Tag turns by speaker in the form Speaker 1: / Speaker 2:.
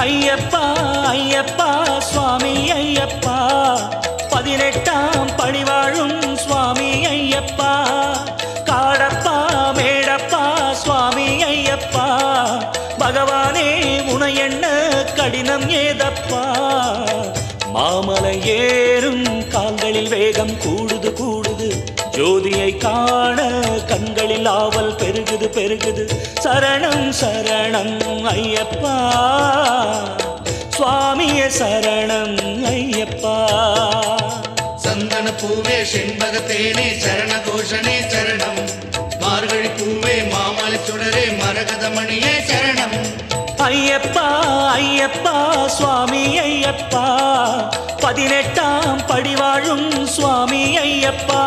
Speaker 1: ஐயப்பா ஐயப்பா சுவாமி ஐயப்பா 18ஆம் படி வாழும் சுவாமி ஐயப்பா காடப்பா மேடப்பா சுவாமி ஐயப்பா பகவானே உனை என்ன கடினம் ஏதப்பா மாமலை ஏறும் கால்களில் வேகம் கூடுது கூடுது ஜோதியை காண கண்களில் ஆவல் பெருகுது பெருகுது சரணம் சரணம் ஐயப்பா சுவாமியே சரணம் ஐயப்பா
Speaker 2: சந்தன பூவே செண்பகத்தேனே சரண கோஷனே சரணம் மார்கழி பூவே மாமலை சுடரே மரகதமணியே சரணம்
Speaker 1: ஐயப்பா ஐயப்பா சுவாமி ஐயப்பா 18ஆம் படி வாழும் சுவாமி ஐயப்பா